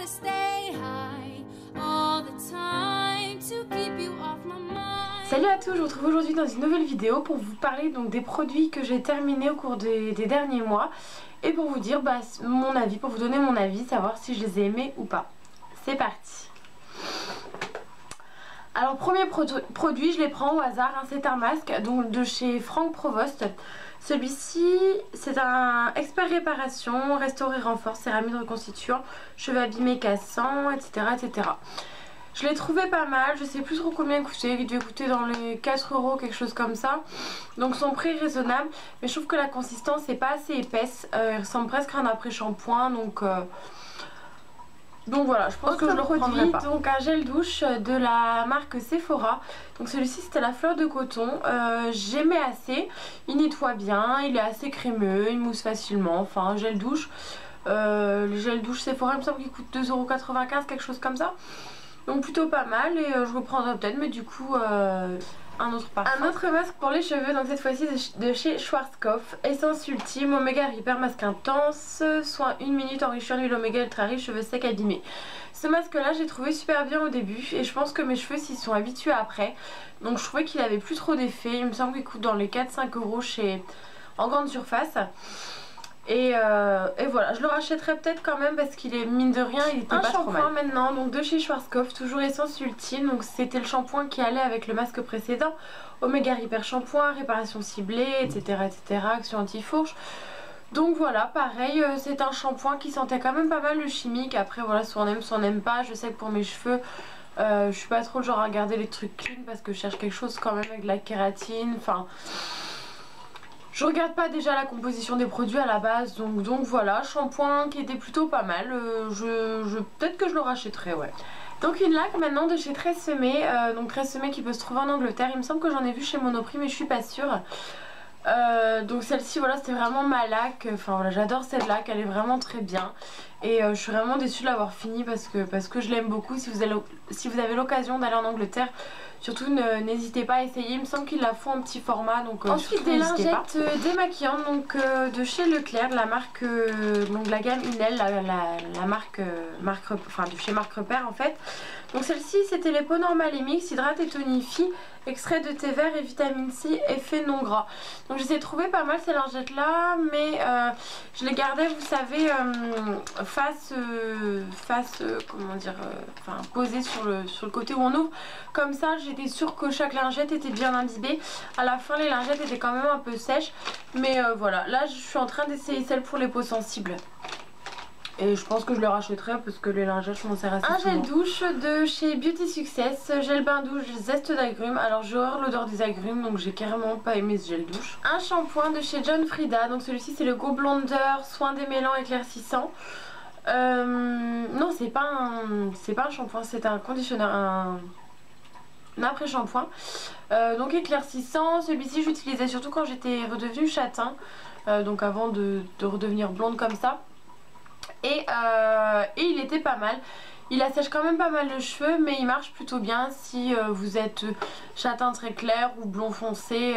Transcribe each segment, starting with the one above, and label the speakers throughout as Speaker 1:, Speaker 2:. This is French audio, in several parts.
Speaker 1: to stay high all the time to keep you off my mind.
Speaker 2: Salut à tous, je vous retrouve aujourd'hui dans une nouvelle vidéo pour vous parler donc des produits que j'ai terminés au cours des derniers mois et pour vous dire mon avis, pour vous donner mon avis, savoir si je les ai aimés ou pas. C'est parti. Alors premier produit, je les prends au hasard, hein, c'est un masque donc de chez Franck Provost. Celui-ci c'est un expert réparation, restaurer, renforce, céramide reconstituant, cheveux abîmés, cassants, etc. etc. Je l'ai trouvé pas mal, je sais plus trop combien il coûtait, il devait coûter dans les 4 €, quelque chose comme ça. Donc son prix est raisonnable, mais je trouve que la consistance n'est pas assez épaisse, il ressemble presque à un après-shampoing, donc voilà, je pense que je le reprendrai pas. Donc un gel douche de la marque Sephora. Donc celui-ci c'était la fleur de coton. J'aimais assez. Il nettoie bien, il est assez crémeux, il mousse facilement. Enfin un gel douche. Le gel douche Sephora il me semble qu'il coûte 2,95 €, quelque chose comme ça. Donc plutôt pas mal et je reprendrai peut-être, mais du coup un autre parfum. Un autre masque pour les cheveux, donc cette fois-ci de chez Schwarzkopf. Essence ultime, oméga hyper masque intense, soin 1 minute enrichi en huile oméga ultra riche, cheveux secs abîmés. Ce masque là j'ai trouvé super bien au début et je pense que mes cheveux s'y sont habitués après. Donc je trouvais qu'il avait plus trop d'effet, il me semble qu'il coûte dans les 4-5 € en grande surface. Et voilà, je le rachèterai peut-être quand même parce qu'il est, mine de rien, il était pas trop mal. Un shampoing maintenant, donc de chez Schwarzkopf, toujours essence ultime. Donc c'était le shampoing qui allait avec le masque précédent. Oméga hyper shampoing, réparation ciblée, etc. action anti-fourche. Donc voilà, pareil, c'est un shampoing qui sentait quand même pas mal le chimique. Après voilà, soit on aime, soit on n'aime pas. Je sais que pour mes cheveux, je suis pas trop le genre à regarder les trucs clean parce que je cherche quelque chose quand même avec de la kératine, enfin... Je regarde pas déjà la composition des produits à la base, donc voilà, shampoing qui était plutôt pas mal, peut-être que je le rachèterai, ouais. Donc une laque maintenant de chez Tresemmé, donc Tresemmé qui peut se trouver en Angleterre, il me semble que j'en ai vu chez Monoprix mais je suis pas sûre. Donc celle-ci voilà, c'était vraiment ma laque, enfin voilà, j'adore cette laque, elle est vraiment très bien. Et je suis vraiment déçue de l'avoir fini parce que je l'aime beaucoup. Si vous avez l'occasion d'aller en Angleterre, surtout n'hésitez pas à essayer. Il me semble qu'ils la font en petit format, donc ensuite des lingettes démaquillantes donc de chez Leclerc, de la marque donc la gamme Inel, la marque enfin de chez Marc Repère en fait. Donc celle-ci c'était les peaux normales et mix, hydrate et tonifie, extrait de thé vert et vitamine C, effet non gras. Donc j'ai trouvé pas mal ces lingettes là, mais je les gardais, vous savez, comment dire, enfin posées sur le côté où on ouvre. Comme ça j'étais sûre que chaque lingette était bien imbibée. À la fin les lingettes étaient quand même un peu sèches, mais voilà, là je suis en train d'essayer celle pour les peaux sensibles. Et je pense que je le rachèterai parce que les lingettes je m'en sers assez souvent. Un gel douche de chez Beauty Success, gel bain douche zeste d'agrumes. Alors j'ai horreur l'odeur des agrumes, donc j'ai carrément pas aimé ce gel douche. Un shampoing de chez John Frieda, donc celui-ci c'est le Go Blonder soin démêlant éclaircissant. Non c'est pas un shampoing, c'est un conditionneur, un après shampoing. Donc éclaircissant, celui-ci j'utilisais surtout quand j'étais redevenue châtain, donc avant de redevenir blonde comme ça. Et il était pas mal. Il assèche quand même pas mal le cheveu, mais il marche plutôt bien si vous êtes châtain très clair ou blond foncé,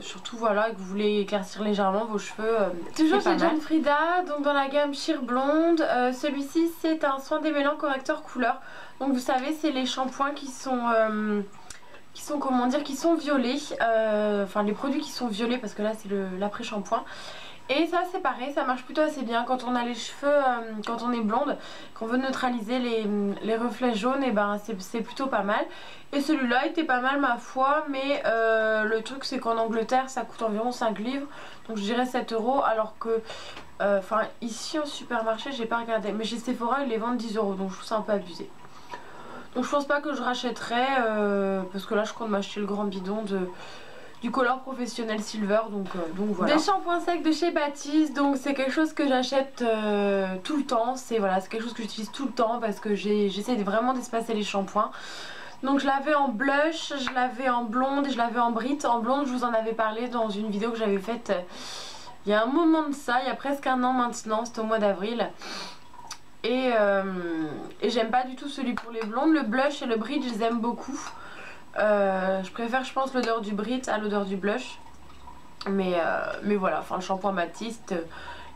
Speaker 2: surtout voilà, que vous voulez éclaircir légèrement vos cheveux. Toujours chez John Frieda, donc dans la gamme Sheer Blonde. Celui-ci c'est un soin démêlant correcteur couleur. Donc vous savez c'est les shampoings qui sont comment dire, qui sont violets, enfin les produits qui sont violets parce que là c'est l'après shampoing. Et ça c'est pareil, ça marche plutôt assez bien quand on a les cheveux, quand on est blonde, qu'on veut neutraliser les reflets jaunes, et ben c'est plutôt pas mal. Et celui-là était pas mal ma foi, mais le truc c'est qu'en Angleterre ça coûte environ 5 livres, donc je dirais 7 € alors que, enfin ici en supermarché j'ai pas regardé, mais chez Sephora ils les vendent 10 €, donc je trouve ça un peu abusé. Donc je pense pas que je rachèterai, parce que là je compte m'acheter le grand bidon du Color Professionnel Silver, donc voilà. Des shampoings secs de chez Baptiste, donc c'est quelque chose que j'achète tout le temps, c'est quelque chose que j'utilise tout le temps parce que j'essaie vraiment d'espacer les shampoings. Donc je l'avais en blush, je l'avais en blonde et je l'avais en brite. En blonde je vous en avais parlé dans une vidéo que j'avais faite il y a un moment de ça, il y a presque un an maintenant, c'était au mois d'avril. Et j'aime pas du tout celui pour les blondes. Le blush et le bridge je les aime beaucoup. Je préfère je pense l'odeur du bridge à l'odeur du blush. Mais voilà, enfin le shampoing Baptiste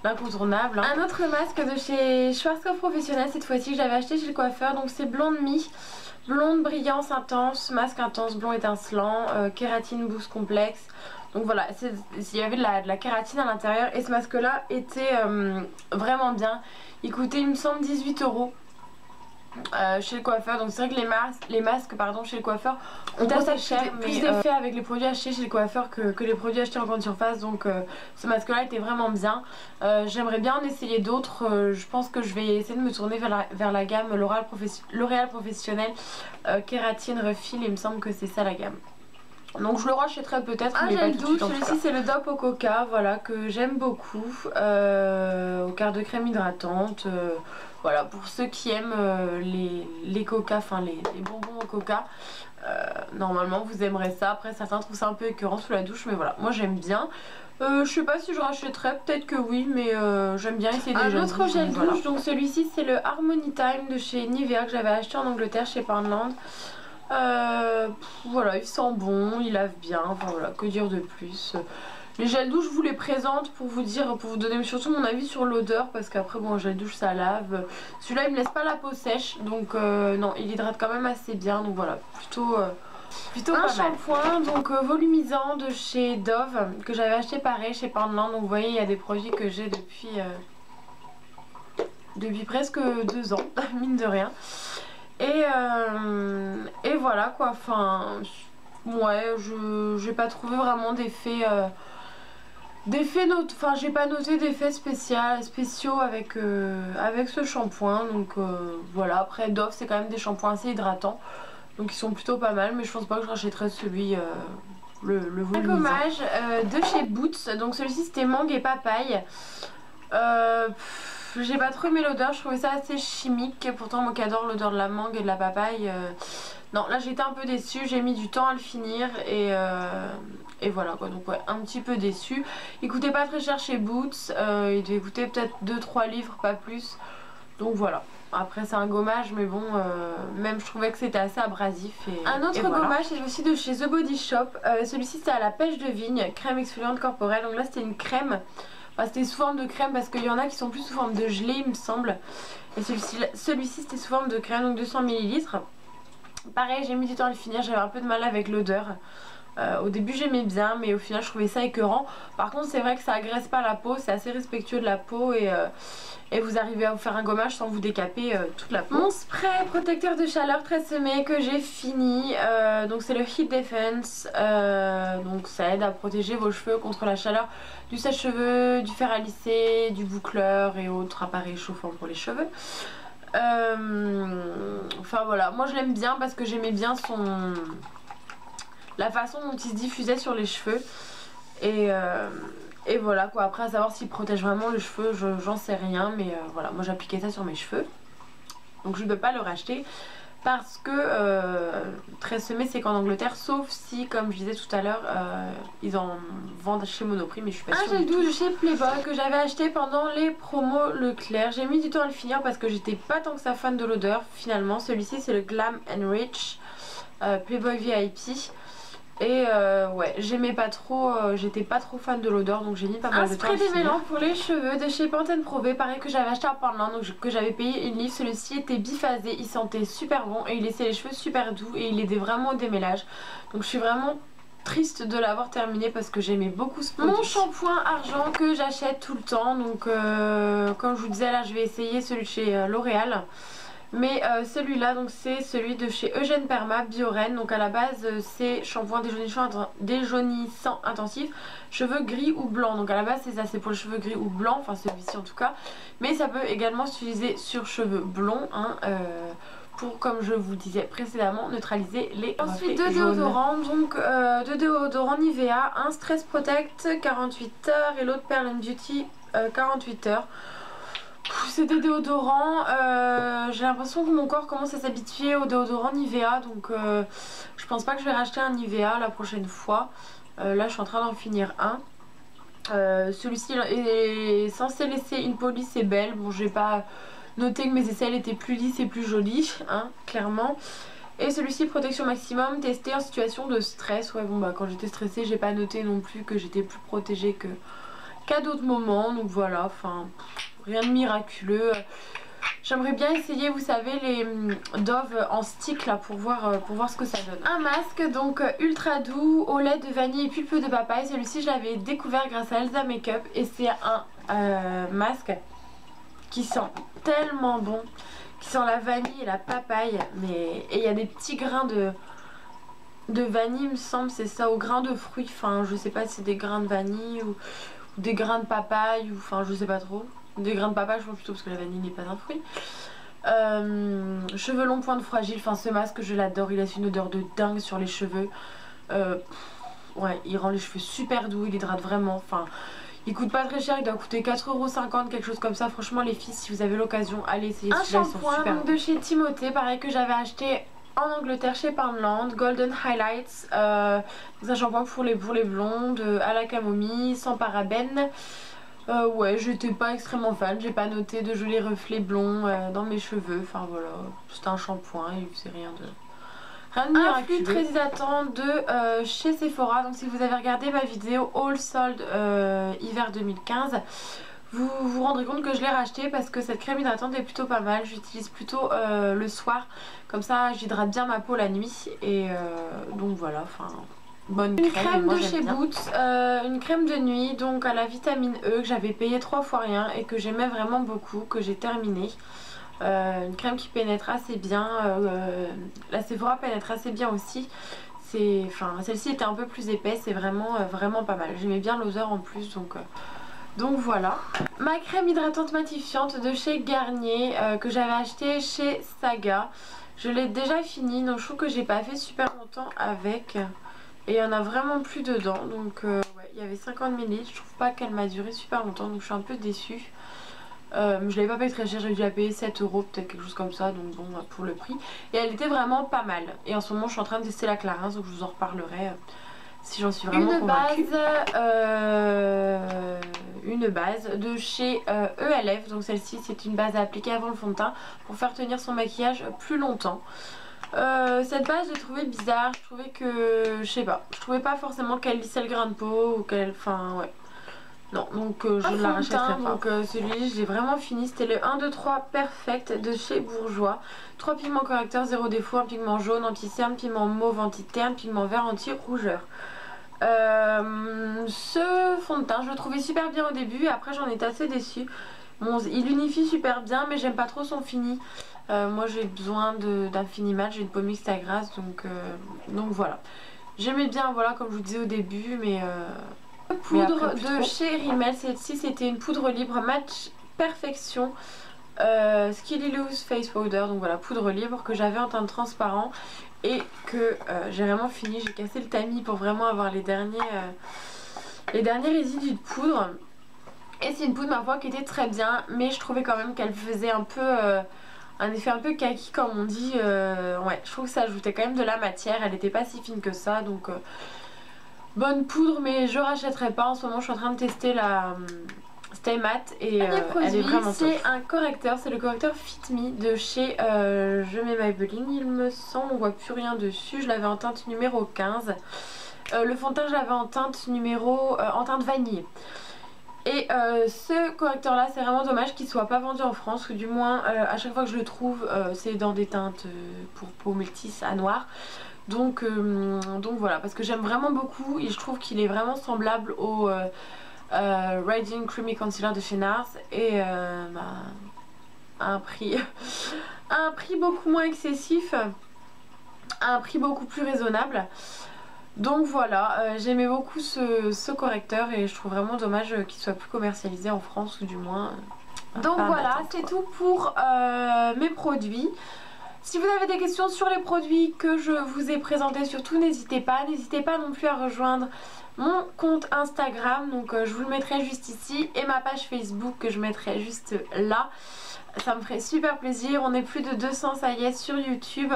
Speaker 2: l'incontournable. Hein. Un autre masque de chez Schwarzkopf Professionnel cette fois-ci que j'avais acheté chez le coiffeur. Donc c'est Blonde Me. Blonde, brillance intense, masque intense, blond étincelant, kératine boost complexe. Donc voilà, il y avait de la kératine à l'intérieur et ce masque là était vraiment bien. Il coûtait il me semble 18 € chez le coiffeur. Donc c'est vrai que les masques pardon, chez le coiffeur ont assez cher, mais plus d'effet avec les produits achetés chez le coiffeur que les produits achetés en grande surface. Donc ce masque là était vraiment bien. J'aimerais bien en essayer d'autres. Je pense que je vais essayer de me tourner vers la gamme L'Oréal Professionnel Kératine Refill. Il me semble que c'est ça la gamme. Donc je le rachèterai peut-être. Un gel douche, celui-ci c'est le DOP au coca, voilà, que j'aime beaucoup, au quart de crème hydratante, voilà, pour ceux qui aiment les coca, enfin les bonbons au coca, normalement vous aimerez ça. Après certains trouvent ça un peu écœurant sous la douche, mais voilà, moi j'aime bien. Je sais pas si je rachèterai, peut-être que oui, mais j'aime bien essayer des gels douche. Un autre gel douche, donc celui-ci c'est le Harmony Time de chez Nivea que j'avais acheté en Angleterre chez Poundland. Voilà, il sent bon, il lave bien, enfin voilà, que dire de plus. Les gels douche, je vous les présente pour vous dire, pour vous donner surtout mon avis sur l'odeur, parce qu'après bon, un gel douche ça lave. Celui-là il me laisse pas la peau sèche, donc non, il hydrate quand même assez bien, donc voilà, plutôt un shampoing donc volumisant de chez Dove que j'avais acheté pareil chez Poundland. Donc vous voyez, il y a des produits que j'ai depuis presque 2 ans, mine de rien. Et voilà quoi, enfin ouais, j'ai pas trouvé vraiment d'effet enfin j'ai pas noté d'effets spéciaux avec ce shampoing. Donc voilà, après Dove c'est quand même des shampoings assez hydratants, donc ils sont plutôt pas mal, mais je pense pas que je rachèterai celui le volumisant. Un gommage de chez Boots, donc celui-ci c'était mangue et papaye. J'ai pas trop aimé l'odeur, je trouvais ça assez chimique. Pourtant moi qui adore l'odeur de la mangue et de la papaye, non là j'étais un peu déçue, j'ai mis du temps à le finir et voilà quoi. Donc ouais, un petit peu déçue. Il coûtait pas très cher chez Boots, il devait coûter peut-être 2-3 livres, pas plus. Donc voilà, après c'est un gommage, mais bon, même je trouvais que c'était assez abrasif. Un autre gommage c'est aussi de chez The Body Shop, celui-ci c'était à la pêche de vigne, crème exfoliante corporelle. Donc là c'était une crème. Enfin, c'était sous forme de crème parce qu'il y en a qui sont plus sous forme de gelée il me semble. Et celui-ci c'était sous forme de crème, donc 200 ml. Pareil, j'ai mis du temps à le finir, j'avais un peu de mal avec l'odeur. Au début j'aimais bien, mais au final je trouvais ça écœurant. Par contre c'est vrai que ça agresse pas la peau, c'est assez respectueux de la peau et vous arrivez à vous faire un gommage sans vous décaper toute la peau. Mon spray protecteur de chaleur Tresemmé que j'ai fini, donc c'est le Heat Defense, donc ça aide à protéger vos cheveux contre la chaleur du sèche-cheveux, du fer à lisser, du boucleur et autres appareils chauffants pour les cheveux. Enfin voilà, moi je l'aime bien parce que j'aimais bien la façon dont il se diffusait sur les cheveux et voilà quoi. Après à savoir s'il protège vraiment le cheveu, j'en sais rien, mais voilà, moi j'appliquais ça sur mes cheveux, donc je ne peux pas le racheter parce que Tresemmé c'est qu'en Angleterre, sauf si comme je disais tout à l'heure ils en vendent chez Monoprix, mais je suis pas sûre. Un gel douche chez Playboy que j'avais acheté pendant les promos Leclerc, j'ai mis du temps à le finir parce que j'étais pas tant que ça fan de l'odeur finalement. Celui-ci c'est le Glam Rich Playboy VIP. Et ouais, j'aimais pas trop, j'étais pas trop fan de l'odeur, donc j'ai mis pas mal de temps à le finir. Un spray démêlant pour les cheveux de chez Pantene Pro V, pareil que j'avais acheté à Poundland, donc que j'avais payé une livre. Celui-ci était biphasé, il sentait super bon et il laissait les cheveux super doux et il aidait vraiment au démêlage. Donc je suis vraiment triste de l'avoir terminé parce que j'aimais beaucoup ce produit. Mon shampoing argent que j'achète tout le temps, donc comme je vous disais là je vais essayer celui de chez L'Oréal. Mais celui-là donc c'est celui de chez Eugène Perma Bioren. Donc à la base c'est shampoing déjaunissant intensif, cheveux gris ou blancs. Donc à la base c'est ça, c'est pour les cheveux gris ou blancs, enfin celui-ci en tout cas. Mais ça peut également s'utiliser sur cheveux blonds hein, pour, comme je vous disais précédemment, neutraliser les Ensuite deux déodorants, donc deux déodorants Nivea, un Stress Protect 48 heures et l'autre Pearl and Beauty 48 heures. C'est des déodorants, j'ai l'impression que mon corps commence à s'habituer aux déodorants Nivea, donc je pense pas que je vais racheter un Nivea la prochaine fois. Là je suis en train d'en finir un. Celui-ci est censé laisser une peau lisse et belle. Bon, j'ai pas noté que mes aisselles étaient plus lisses et plus jolies, hein, clairement. Et celui-ci protection maximum, testé en situation de stress. Ouais bon bah quand j'étais stressée j'ai pas noté non plus que j'étais plus protégée cadeau de moment, donc voilà, enfin rien de miraculeux. J'aimerais bien essayer, vous savez, les Dove en stick là pour voir ce que ça donne. Un masque donc ultra doux au lait de vanille et pulpe de papaye. Celui-ci je l'avais découvert grâce à Elsa Makeup et c'est un masque qui sent tellement bon, qui sent la vanille et la papaye, mais et il y a des petits grains de vanille, il me semble, c'est ça, au grain de fruits. Enfin je sais pas si c'est des grains de vanille ou des grains de papaye, ou enfin je sais pas trop. Des grains de papaye je pense plutôt parce que la vanille n'est pas un fruit. Cheveux longs, pointe fragile, enfin ce masque je l'adore, il laisse une odeur de dingue sur les cheveux. Ouais, il rend les cheveux super doux, il hydrate vraiment, enfin il coûte pas très cher, il doit coûter 4,50 €, quelque chose comme ça. Franchement les filles, si vous avez l'occasion, allez essayer celui-là, ils sont super. Un shampoing de chez Timothée, pareil, que j'avais acheté en Angleterre chez Poundland, Golden Highlights, c'est un shampoing pour les blondes, à la camomille, sans parabènes. Ouais, j'étais pas extrêmement fan, j'ai pas noté de jolis reflets blonds dans mes cheveux, enfin voilà, c'était un shampoing, il faisait rien de miraculeux. Un flux très hydratant de chez Sephora, donc si vous avez regardé ma vidéo All Sold hiver 2015, vous vous rendrez compte que je l'ai racheté parce que cette crème hydratante est plutôt pas mal. J'utilise plutôt le soir, comme ça j'hydrate bien ma peau la nuit et donc voilà, enfin bonne crème. Une crème de chez Boots, une crème de nuit donc à la vitamine E que j'avais payé 3 fois rien et que j'aimais vraiment beaucoup, que j'ai terminé. Une crème qui pénètre assez bien, la Sephora pénètre assez bien aussi. Enfin, celle-ci était un peu plus épaisse et vraiment pas mal. J'aimais bien l'odeur en plus, donc voilà. Ma crème hydratante matifiante de chez Garnier que j'avais acheté chez Saga. Je l'ai déjà finie, donc je trouve que j'ai pas fait super longtemps avec. Et il y en a vraiment plus dedans, donc ouais, il y avait 50 ml. Je trouve pas qu'elle m'a duré super longtemps, donc je suis un peu déçue. Je l'avais pas payé très cher, j'ai dû la payer 7 €, peut-être quelque chose comme ça, donc bon, pour le prix. Et elle était vraiment pas mal. Et en ce moment je suis en train de tester la Clarins, donc je vous en reparlerai si j'en suis vraiment convaincue. Une base de chez ELF, donc celle-ci c'est une base à appliquer avant le fond de teint pour faire tenir son maquillage plus longtemps. Cette base je trouvais bizarre, je trouvais que, je sais pas, je trouvais pas forcément qu'elle lissait le grain de peau ou qu'elle, enfin ouais. Non, donc je ne la rachèterai pas. Donc celui-là je l'ai vraiment fini, c'était le 1, 2, 3 Perfect de chez Bourjois. 3 pigments correcteurs, 0 défaut, un pigment jaune, anti-cerne, pigment mauve, anti-terne, pigment vert, anti-rougeur. Ce fond de teint je le trouvais super bien au début, après j'en étais assez déçue. Bon, il unifie super bien mais j'aime pas trop son fini. Moi j'ai besoin d'un fini mat, j'ai une peau mixte à grasse, donc voilà. J'aimais bien, voilà, comme je vous disais au début, mais poudre de chez Rimmel, celle-ci c'était une poudre libre Match Perfection Skilly Loose Face Powder, donc voilà, poudre libre que j'avais en teint transparent et que j'ai vraiment fini. J'ai cassé le tamis pour vraiment avoir les derniers résidus de poudre. Et c'est une poudre ma foi qui était très bien, mais je trouvais quand même qu'elle faisait un peu un effet un peu kaki comme on dit. Ouais, je trouve que ça ajoutait quand même de la matière, elle n'était pas si fine que ça, donc bonne poudre, mais je rachèterai pas. En ce moment je suis en train de tester la Stay Matte et elle est vraiment top. C'est un correcteur, c'est le correcteur Fit Me de chez Je mets Maybelline, il me semble, on voit plus rien dessus. Je l'avais en teinte numéro 15. Le fond de teint je l'avais en teinte en teinte vanille. Et ce correcteur là c'est vraiment dommage qu'il soit pas vendu en France, ou du moins à chaque fois que je le trouve c'est dans des teintes pour peau métisse à noir. Donc voilà, parce que j'aime vraiment beaucoup et je trouve qu'il est vraiment semblable au Radiant Creamy Concealer de chez NARS et à un prix beaucoup moins excessif, à un prix beaucoup plus raisonnable. Donc voilà, j'aimais beaucoup ce correcteur et je trouve vraiment dommage qu'il soit plus commercialisé en France, ou du moins donc voilà, c'est tout pour mes produits. Si vous avez des questions sur les produits que je vous ai présentés, surtout n'hésitez pas non plus à rejoindre mon compte Instagram, donc je vous le mettrai juste ici, et ma page Facebook que je mettrai juste là. Ça me ferait super plaisir. On est plus de 200, ça y est, sur YouTube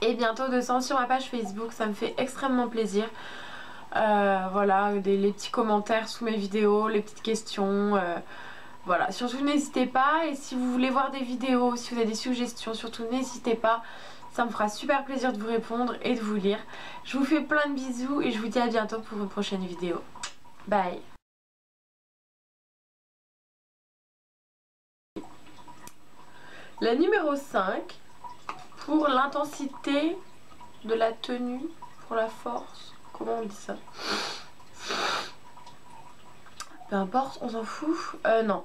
Speaker 2: et bientôt 200 sur ma page Facebook, ça me fait extrêmement plaisir. Voilà, les petits commentaires sous mes vidéos, les petites questions, voilà, surtout n'hésitez pas. Et si vous voulez voir des vidéos, si vous avez des suggestions, surtout n'hésitez pas. Ça me fera super plaisir de vous répondre et de vous lire. Je vous fais plein de bisous et je vous dis à bientôt pour une prochaine vidéo. Bye. La numéro 5, pour l'intensité de la tenue, pour la force, comment on dit ça? Peu importe, on s'en fout. Non,